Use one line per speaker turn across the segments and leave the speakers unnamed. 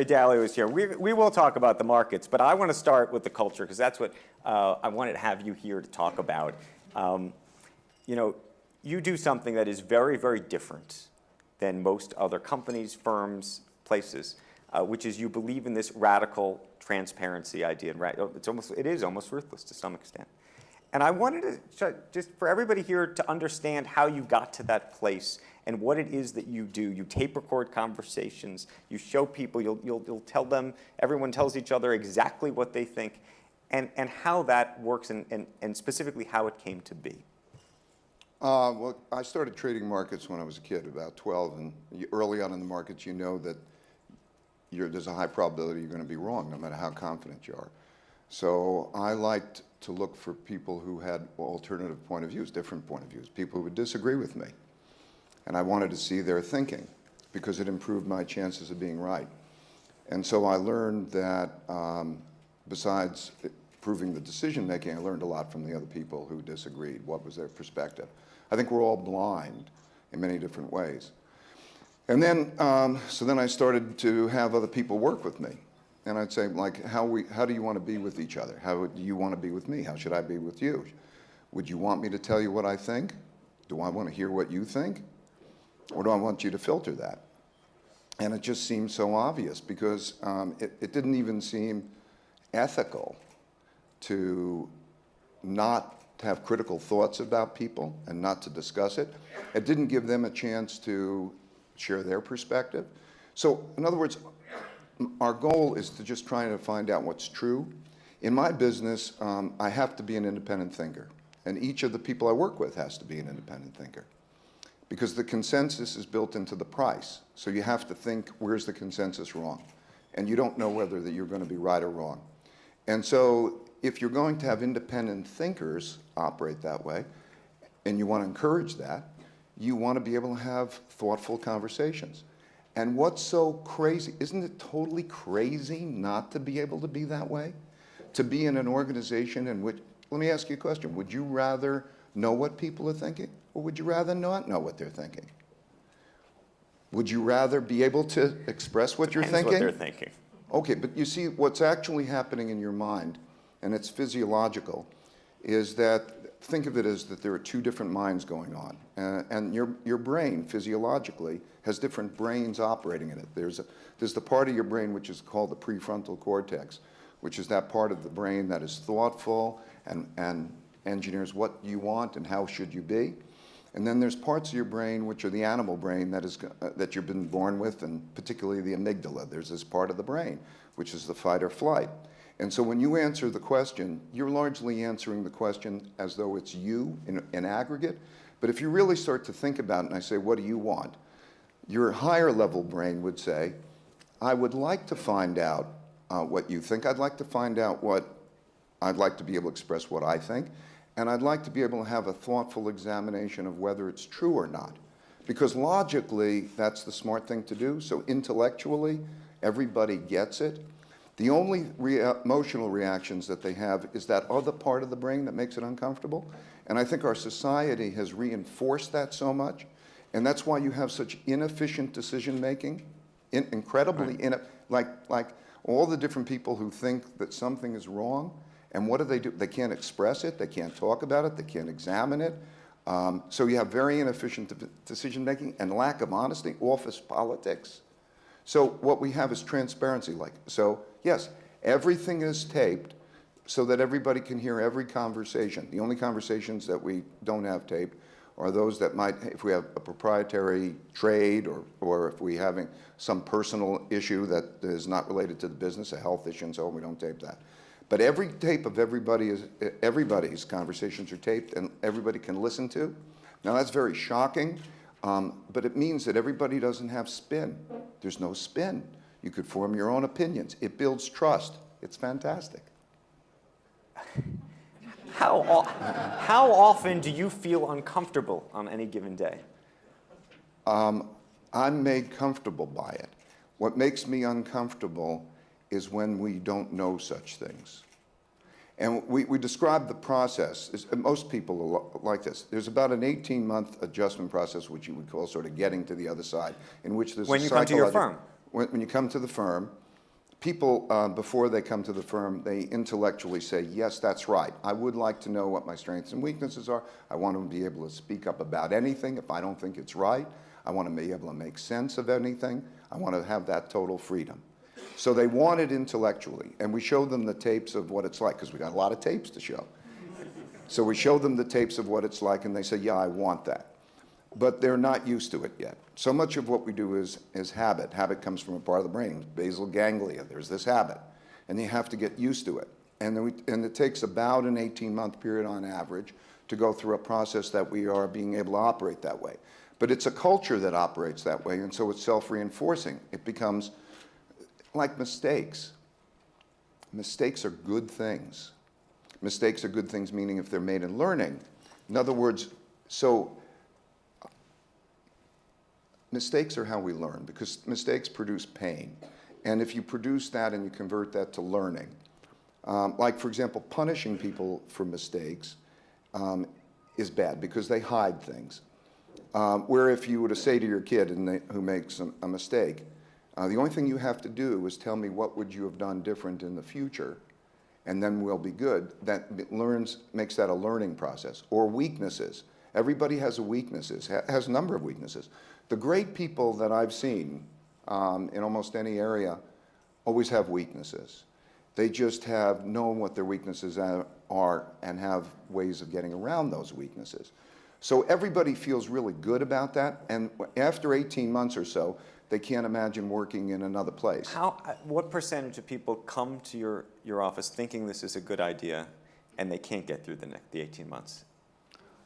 Dalio is here. We will talk about the markets, but I want to start with the culture because that's what I wanted to have you here to talk about. You know, you do something that is very, very different than most other companies, firms, places, which is you believe in this radical transparency idea. It is almost ruthless to some extent. And I wanted to, just for everybody here to understand how you got to that place and what it is that you do. You tape record conversations, you show people, you'll tell them, everyone tells each other exactly what they think, and how that works, and specifically how it came to be.
Well, I started trading markets when I was a kid, about 12, and early on in the markets, you know that there's a high probability you're going to be wrong, no matter how confident you are. So I liked to look for people who had alternative point of views, different point of views, people who would disagree with me. And I wanted to see their thinking because it improved my chances of being right. And so I learned that besides improving the decision making, I learned a lot from the other people who disagreed. What was their perspective? I think we're all blind in many different ways. And then, so then I started to have other people work with me. And I'd say, like, how do you want to be with each other? How do you want to be with me? How should I be with you? Would you want me to tell you what I think? Do I want to hear what you think? Or do I want you to filter that? And it just seemed so obvious because it didn't even seem ethical to not have critical thoughts about people and not to discuss it. It didn't give them a chance to share their perspective. So, in other words, our goal is to just try to find out what's true. In my business, I have to be an independent thinker. And each of the people I work with has to be an independent thinker. Because the consensus is built into the price. So you have to think, where's the consensus wrong? And you don't know whether that you're going to be right or wrong. And so if you're going to have independent thinkers operate that way, and you want to encourage that, you want to be able to have thoughtful conversations. And what's so crazy, isn't it totally crazy not to be able to be that way? To be in an organization in which, let me ask you a question, would you rather know what people are thinking, or would you rather not know what they're thinking? Would you rather be able to express what you're thinking?
What they're thinking.
Okay, but you see, what's actually happening in your mind, and it's physiological, is that, think of it as that there are two different minds going on. And your brain, physiologically, has different brains operating in it. There's the part of your brain which is called the prefrontal cortex, which is that part of the brain that is thoughtful and engineers what you want and how should you be. And then there's parts of your brain which are the animal brain that you've been born with, and particularly the amygdala. There's this part of the brain, which is the fight or flight. And so when you answer the question, you're largely answering the question as though it's you in aggregate. But if you really start to think about it, and I say, what do you want? Your higher level brain would say, I would like to find out what you think. I'd like to find out I'd like to be able to express what I think. And I'd like to be able to have a thoughtful examination of whether it's true or not. Because logically, that's the smart thing to do. So intellectually, everybody gets it. The only emotional reactions that they have is that other part of the brain that makes it uncomfortable. And I think our society has reinforced that so much. And that's why you have such inefficient decision making, incredibly, like all the different people who think that something is wrong. And what do? They can't express it, they can't talk about it, they can't examine it. So you have very inefficient decision making and lack of honesty, office politics. So what we have is transparency. So yes, everything is taped so that everybody can hear every conversation. The only conversations that we don't have taped are those that might, if we have a proprietary trade or if we're having some personal issue that is not related to the business, a health issue and so on, we don't tape that. But every tape of everybody's conversations are taped and everybody can listen to. Now that's very shocking, but it means that everybody doesn't have spin. There's no spin. You could form your own opinions. It builds trust. It's fantastic.
How often do you feel uncomfortable on any given day?
I'm made comfortable by it. What makes me uncomfortable is when we don't know such things. And we describe the process, most people are like this. There's about an 18-month adjustment process, which you would call sort of getting to the other side, in which there's
when you come to your firm.
When you come to the firm, People, before they come to the firm, they intellectually say, yes, that's right. I would like to know what my strengths and weaknesses are. I want to be able to speak up about anything if I don't think it's right. I want to be able to make sense of anything. I want to have that total freedom. So they want it intellectually, and we showed them the tapes of what it's like, because we got a lot of tapes to show. So we showed them the tapes of what it's like, and they say, yeah, I want that. But they're not used to it yet. So much of what we do is habit. Habit comes from a part of the brain, basal ganglia. There's this habit, and you have to get used to it. And it takes about an 18-month period on average to go through a process that we are being able to operate that way. But it's a culture that operates that way, and so it's self-reinforcing. It becomes like mistakes. Mistakes are good things. Mistakes are good things, meaning if they're made in learning. In other words, so mistakes are how we learn, because mistakes produce pain. And if you produce that and you convert that to learning, like, for example, punishing people for mistakes is bad because they hide things. Where if you were to say to your kid who makes a mistake, the only thing you have to do is tell me what would you have done different in the future, and then we'll be good. That makes that a learning process. Or weaknesses. Everybody has has a number of weaknesses. The great people that I've seen in almost any area always have weaknesses. They just have known what their weaknesses are and have ways of getting around those weaknesses. So everybody feels really good about that, and after 18 months or so, they can't imagine working in another place.
What percentage of people come to your office thinking this is a good idea, and they can't get through the 18 months?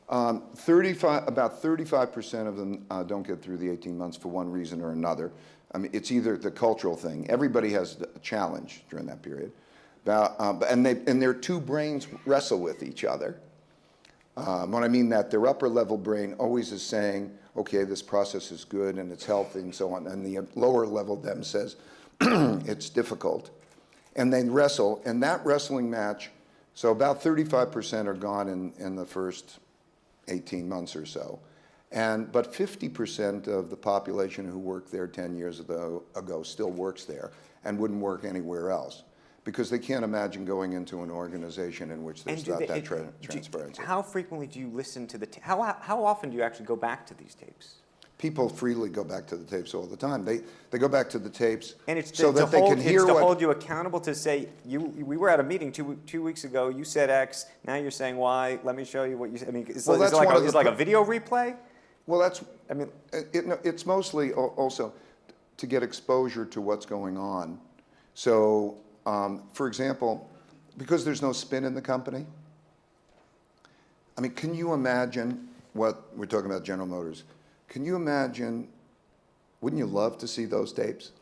About 35% of them don't get through the 18 months for one reason or another. I mean, it's either the cultural thing. Everybody has a challenge during that period. And their two brains wrestle with each other. When I mean that, their upper level brain always is saying, okay, this process is good and it's healthy and so on. And the lower level them says, it's difficult. And they wrestle, and that wrestling match, so about 35% are gone in the first 18 months or so. But 50% of the population who worked there 10 years ago still works there and wouldn't work anywhere else, because they can't imagine going into an organization in which there's not that transparency.
How frequently do you listen to the tapes? How often do you actually go back to these tapes?
People freely go back to the tapes all the time. They go back to the tapes
and it's
so that they can hear
what... It's to hold you accountable, to say, we were at a meeting two weeks ago, you said X, now you're saying Y, let me show you what you said. I mean, it's like a video replay?
Well, it's mostly also to get exposure to what's going on. So, for example, because there's no spin in the company, I mean, can you imagine what we're talking about, General Motors? Can you imagine, wouldn't you love to see those tapes?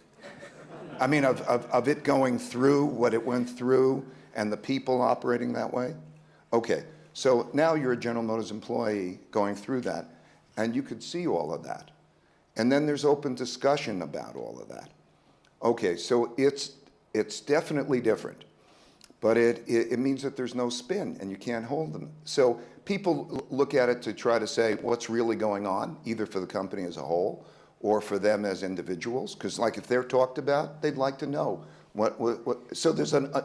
I mean, of it going through what it went through and the people operating that way? Okay, so now you're a General Motors employee going through that, and you could see all of that. And then there's open discussion about all of that. Okay, so it's definitely different, but it means that there's no spin and you can't hold them. So people look at it to try to say what's really going on, either for the company as a whole or for them as individuals, because like if they're talked about, they'd like to know what so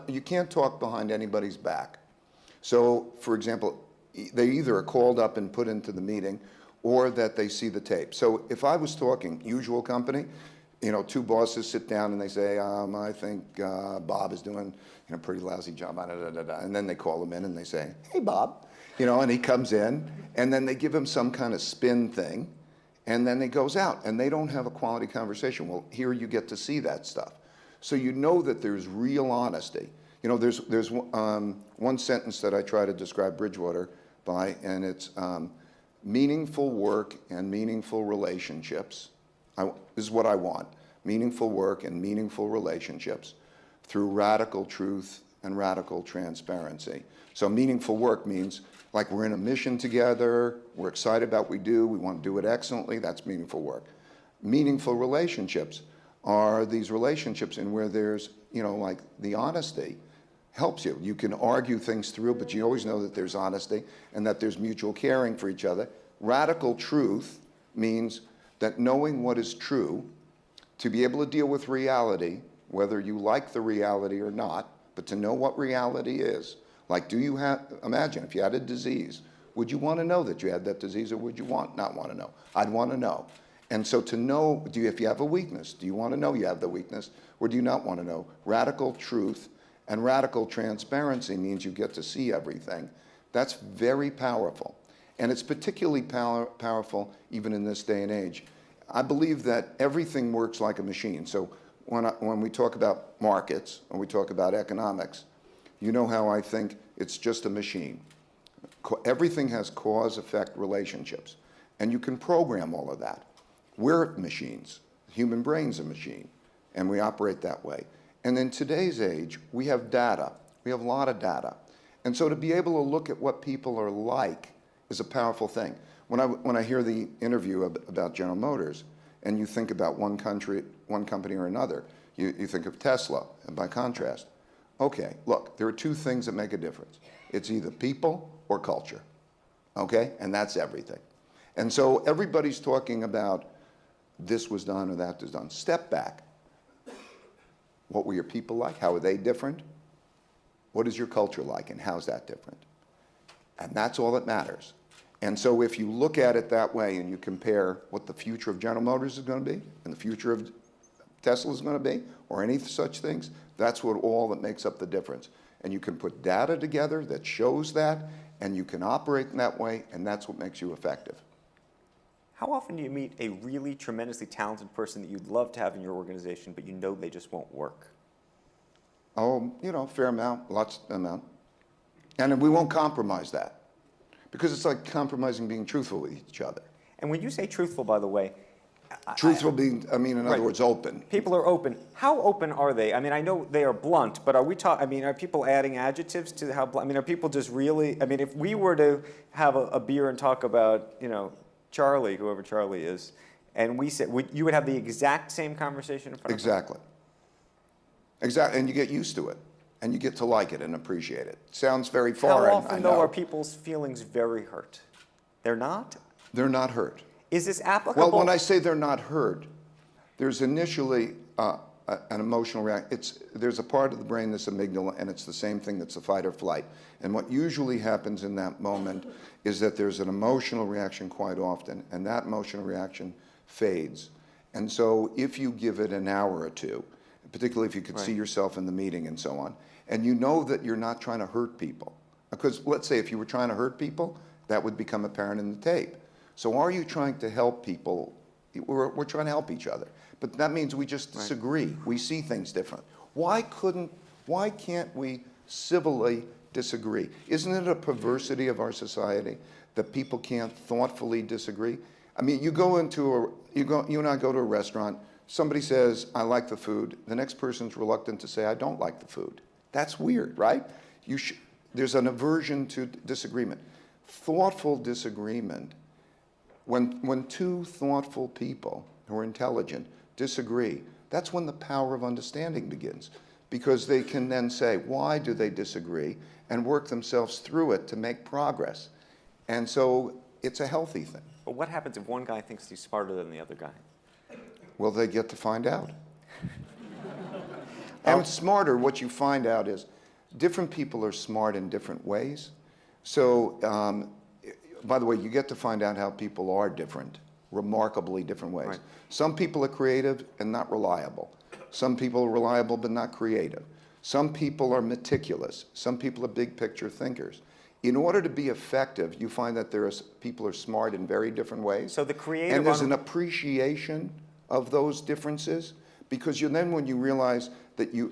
you can't talk behind anybody's back. So, for example, they either are called up and put into the meeting or that they see the tape. So if I was talking, usual company, two bosses sit down and they say, I think Bob is doing a pretty lousy job, and then they call him in and they say, hey, Bob, and he comes in, and then they give him some kind of spin thing, and then he goes out, and they don't have a quality conversation. Well, here you get to see that stuff. So you know that there's real honesty. There's one sentence that I try to describe Bridgewater by, and it's meaningful work and meaningful relationships. This is what I want: meaningful work and meaningful relationships through radical truth and radical transparency. So meaningful work means like we're in a mission together, we're excited about what we do, we want to do it excellently, that's meaningful work. Meaningful relationships are these relationships in where there's, like the honesty helps you. You can argue things through, but you always know that there's honesty and that there's mutual caring for each other. Radical truth means that knowing what is true, to be able to deal with reality whether you like the reality or not, but to know what reality is. Like, imagine if you had a disease, would you want to know that you had that disease, or would you not want to know? I'd want to know. And so to know, if you have a weakness, do you want to know you have the weakness, or do you not want to know? Radical truth and radical transparency means you get to see everything. That's very powerful. And it's particularly powerful even in this day and age. I believe that everything works like a machine. So when we talk about markets, when we talk about economics, you know how I think it's just a machine. Everything has cause-effect relationships, and you can program all of that. We're machines. The human brain's a machine, and we operate that way. And in today's age, we have data. We have a lot of data. And so to be able to look at what people are like is a powerful thing. When I hear the interview about General Motors, and you think about one company or another, you think of Tesla, and by contrast. Okay, look, there are two things that make a difference. It's either people or culture, okay? And that's everything. And so everybody's talking about this was done or that was done. Step back. What were your people like? How are they different? What is your culture like, and how's that different? And that's all that matters. And so if you look at it that way and you compare what the future of General Motors is going to be and the future of Tesla is going to be, or any such things, that's what all that makes up the difference. And you can put data together that shows that, and you can operate in that way, and that's what makes you effective.
How often do you meet a really tremendously talented person that you'd love to have in your organization, but you know they just won't work?
Oh, fair amount, lots amount. And we won't compromise that. Because it's like compromising being truthful with each other.
And when you say truthful, by the way,
Truthful being, in other words, open.
People are open. How open are they? I know they are blunt, but are we talking, are people adding adjectives to how blunt? Are people just really, if we were to have a beer and talk about, Charlie, whoever Charlie is, and we said, you would have the exact same conversation in front of
Exactly. Exactly, and you get used to it, and you get to like it and appreciate it. Sounds very foreign,
How often,
I
though,
know.
are people's feelings very hurt? They're not?
They're not hurt.
Is this applicable?
Well, when I say they're not hurt, there's initially an emotional reaction. There's a part of the brain that's amygdala, and it's the same thing that's the fight or flight. And what usually happens in that moment is that there's an emotional reaction quite often, and that emotional reaction fades. And so if you give it an hour or two, particularly if you could see yourself in the meeting and so on, and you know that you're not trying to hurt people. Because let's say if you were trying to hurt people, that would become apparent in the tape. So are you trying to help people? We're trying to help each other. But that means we just disagree. We see things different. Why can't we civilly disagree? Isn't it a perversity of our society that people can't thoughtfully disagree? You and I go to a restaurant, somebody says, I like the food. The next person's reluctant to say, I don't like the food. That's weird, right? There's an aversion to disagreement. Thoughtful disagreement, when two thoughtful people who are intelligent disagree, that's when the power of understanding begins. Because they can then say, why do they disagree? And work themselves through it to make progress. And so it's a healthy thing.
But what happens if one guy thinks he's smarter than the other guy?
Well, they get to find out. And smarter, what you find out is different people are smart in different ways. So, by the way, you get to find out how people are different, remarkably different ways.
Right.
Some people are creative and not reliable. Some people are reliable but not creative. Some people are meticulous. Some people are big picture thinkers. In order to be effective, you find that people are smart in very different ways.
So the creative...
And there's an appreciation of those differences, because then when you realize that you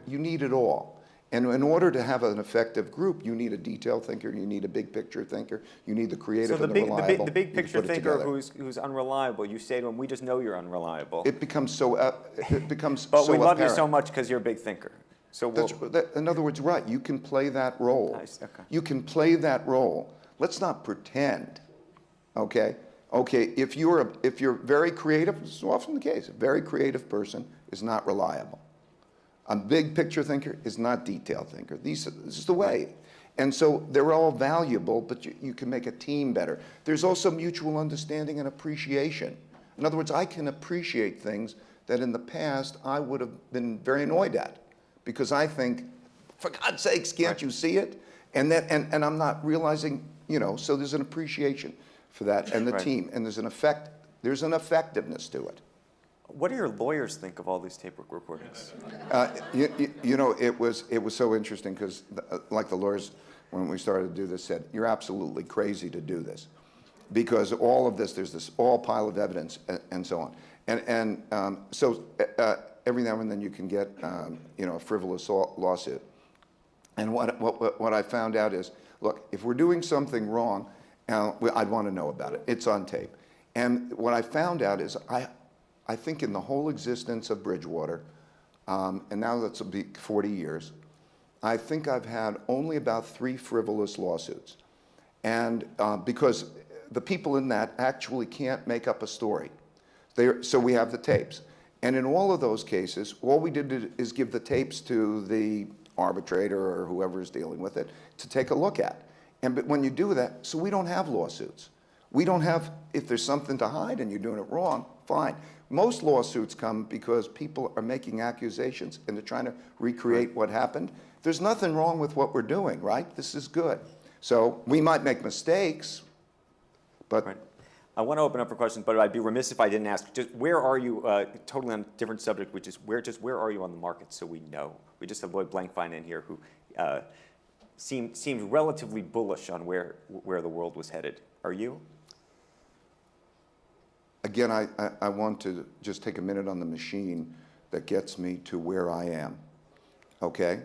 need it all. And in order to have an effective group, you need a detailed thinker, you need a big picture thinker, you need the creative and the reliable.
The big picture thinker
together.
who's unreliable, you say to him, we just know you're unreliable.
It becomes so
But we love you so much because you're a big thinker. So
in other words, right, you can play that role.
Nice, okay.
You can play that role. Let's not pretend, okay? Okay, if you're very creative, this is often the case, a very creative person is not reliable. A big picture thinker is not detailed thinker. This is the way. And so they're all valuable, but you can make a team better. There's also mutual understanding and appreciation. In other words, I can appreciate things that in the past I would have been very annoyed at, because I think, for God's sakes, can't you see it? And I'm not realizing, so there's an appreciation for that and the team, and there's an effectiveness to it.
What do your lawyers think of all these tape recordings?
It was so interesting because, like the lawyers, when we started to do this, said, you're absolutely crazy to do this, because all of this, there's this all pile of evidence and so on. So every now and then you can get, a frivolous lawsuit. And what I found out is, look, if we're doing something wrong, I'd want to know about it. It's on tape. And what I found out is I think in the whole existence of Bridgewater, and now that's 40 years, I think I've had only about 3 frivolous lawsuits. And because the people in that actually can't make up a story. So we have the tapes. And in all of those cases, all we did is give the tapes to the arbitrator or whoever is dealing with it to take a look at. But when you do that, so we don't have lawsuits. We don't have, if there's something to hide and you're doing it wrong, fine. Most lawsuits come because people are making accusations and they're trying to recreate what happened. There's nothing wrong with what we're doing, right? This is good. So we might make mistakes, but...
Right. I want to open up for questions, but I'd be remiss if I didn't ask, just where are you, totally on a different subject, which is where are you on the market so we know? We just have Lloyd Blankfein in here who seems relatively bullish on where the world was headed. Are you?
Again, I want to just take a minute on the machine that gets me to where I am, okay?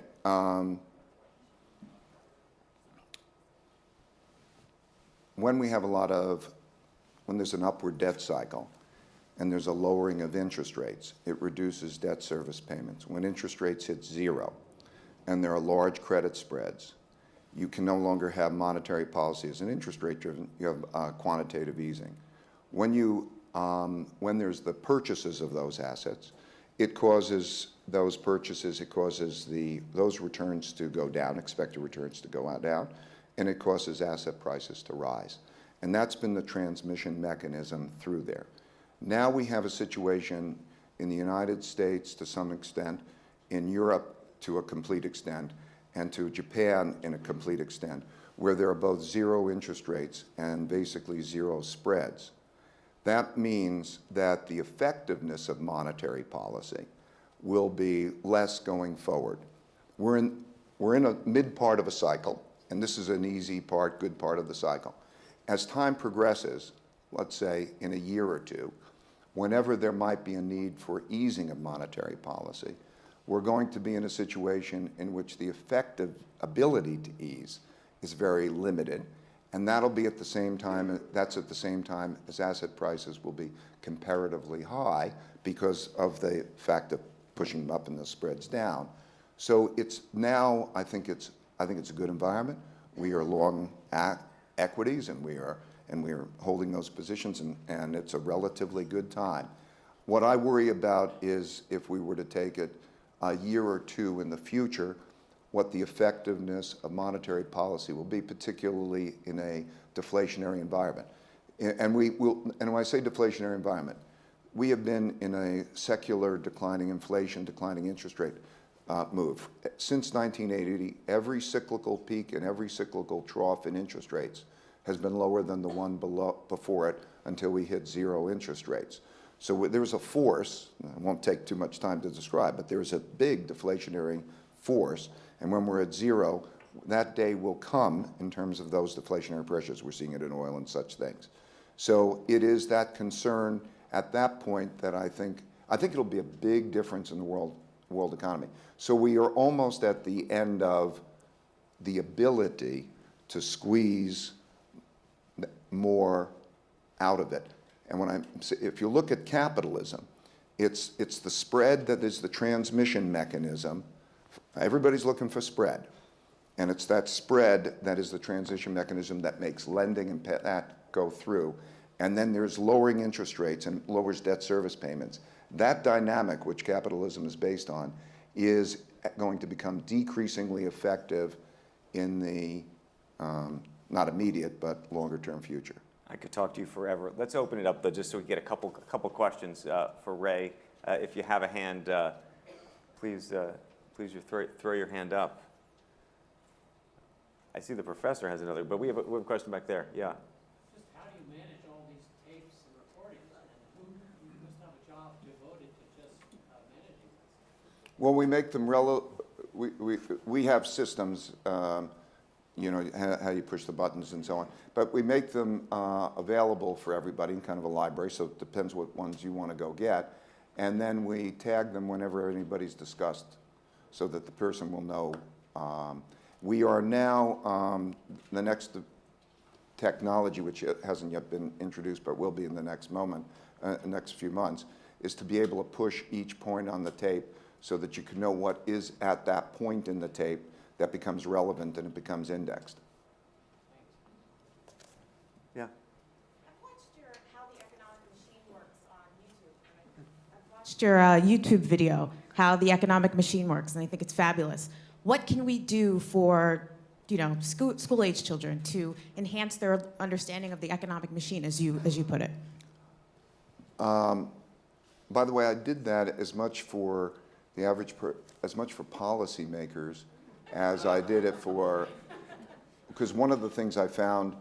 When we have when there's an upward debt cycle and there's a lowering of interest rates, it reduces debt service payments. When interest rates hit 0 and there are large credit spreads, you can no longer have monetary policy as an interest rate driven, you have quantitative easing. When there's the purchases of those assets, it causes those returns to go down, expected returns to go down, and it causes asset prices to rise. And that's been the transmission mechanism through there. Now we have a situation in the United States to some extent, in Europe to a complete extent, and to Japan in a complete extent, where there are both 0 interest rates and basically 0 spreads. That means that the effectiveness of monetary policy will be less going forward. We're in a mid part of a cycle, and this is an easy part, good part of the cycle. As time progresses, let's say in a year or two, whenever there might be a need for easing of monetary policy, we're going to be in a situation in which the effective ability to ease is very limited. And that's at the same time as asset prices will be comparatively high because of the fact of pushing them up and the spreads down. So I think it's a good environment. We are long equities and we are holding those positions, and it's a relatively good time. What I worry about is if we were to take it a year or two in the future, what the effectiveness of monetary policy will be, particularly in a deflationary environment. And when I say deflationary environment, we have been in a secular declining inflation, declining interest rate move. Since 1980, every cyclical peak and every cyclical trough in interest rates has been lower than the one before it until we hit 0 interest rates. So there's a force, I won't take too much time to describe, but there's a big deflationary force. And when we're at 0, that day will come in terms of those deflationary pressures. We're seeing it in oil and such things. So it is that concern at that point that I think it'll be a big difference in the world economy. So we are almost at the end of the ability to squeeze more out of it. And if you look at capitalism, it's the spread that is the transmission mechanism. Everybody's looking for spread. And it's that spread that is the transition mechanism that makes lending and that go through. And then there's lowering interest rates and lowers debt service payments. That dynamic, which capitalism is based on, is going to become decreasingly effective in the not immediate, but longer term future.
I could talk to you forever. Let's open it up, though, just so we get a couple questions for Ray. If you have a hand, please throw your hand up. I see the professor has another, but we have a question back there. Yeah.
Just how do you manage all these tapes and recordings, and you must have a job devoted to just managing this?
Well, we make them we have systems, you know, how you push the buttons and so on. But we make them available for everybody in kind of a library, so it depends what ones you want to go get. And then we tag them whenever anybody's discussed so that the person will know. We are now, the next technology, which hasn't yet been introduced but will be in the next next few months, is to be able to push each point on the tape so that you can know what is at that point in the tape that becomes relevant and it becomes indexed.
Yeah.
I've watched how the economic machine works on YouTube. I've watched your YouTube video, how the economic machine works, and I think it's fabulous. What can we do for, you know, school-age children to enhance their understanding of the economic machine, as you put it?
By the way, I did that as much for the as much for policymakers as I did it for, because one of the things I found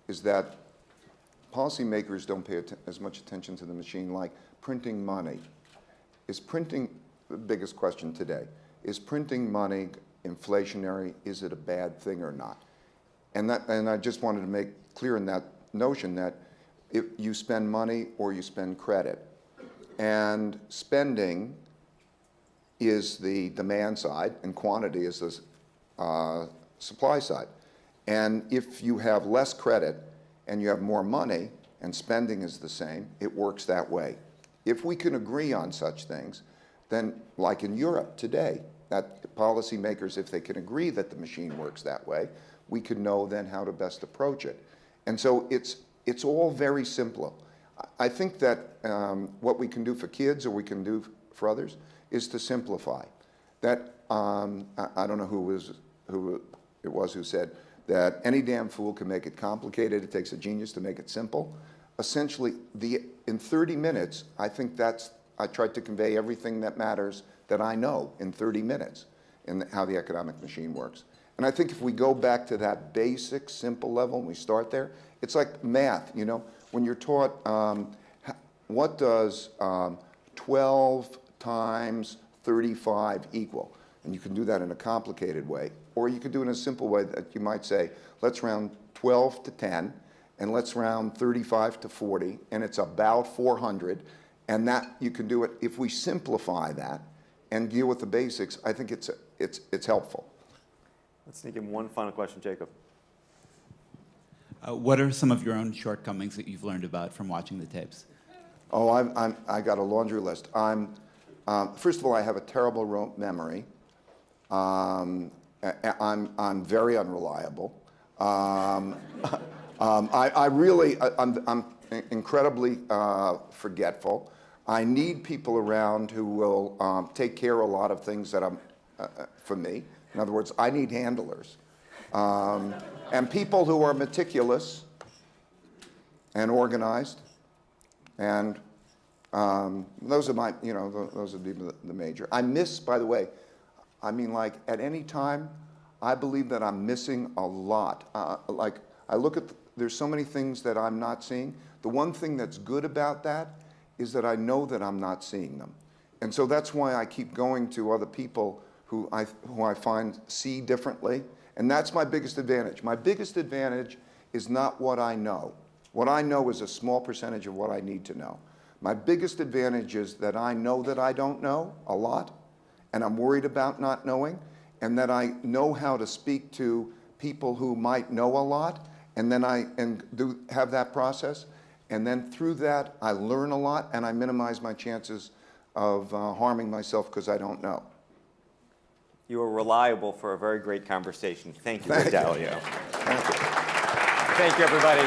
is that policymakers don't pay as much attention to the machine, like printing money. Is printing, the biggest question today, is printing money inflationary? Is it a bad thing or not? And I just wanted to make clear in that notion that if you spend money or you spend credit, and spending is the demand side and quantity is the supply side. And if you have less credit and you have more money and spending is the same, it works that way. If we can agree on such things, then like in Europe today, that policymakers, if they can agree that the machine works that way, we can know then how to best approach it. And so it's all very simple. I think that what we can do for kids or we can do for others is to simplify. That, I don't know who it was who said that any damn fool can make it complicated. It takes a genius to make it simple. Essentially, in 30 minutes, I think I tried to convey everything that matters that I know in 30 minutes in how the economic machine works. And I think if we go back to that basic, simple level and we start there, it's like math, you know? When you're taught, what does 12 times 35 equal? And you can do that in a complicated way. Or you could do it in a simple way that you might say, let's round 12 to 10, and let's round 35 to 40, and it's about 400. And that, you can do it, if we simplify that and deal with the basics, I think it's helpful.
Let's sneak in one final question, Jacob.
What are some of your own shortcomings that you've learned about from watching the tapes?
Oh, I got a laundry list. First of all, I have a terrible memory. I'm very unreliable. I'm incredibly forgetful. I need people around who will take care of a lot of things that for me. In other words, I need handlers. And people who are meticulous and organized. And those are my, you know, those would be the major. I miss, by the way, I mean, like at any time, I believe that I'm missing a lot. Like I look at, there's so many things that I'm not seeing. The one thing that's good about that is that I know that I'm not seeing them. And so that's why I keep going to other people who I find see differently. And that's my biggest advantage. My biggest advantage is not what I know. What I know is a small percentage of what I need to know. My biggest advantage is that I know that I don't know a lot, and I'm worried about not knowing, and that I know how to speak to people who might know a lot, and then have that process. And then through that, I learn a lot, and I minimize my chances of harming myself because I don't know.
You are reliable for a very great conversation. Thank you, Dalio.
Thank you.
Thank you, everybody.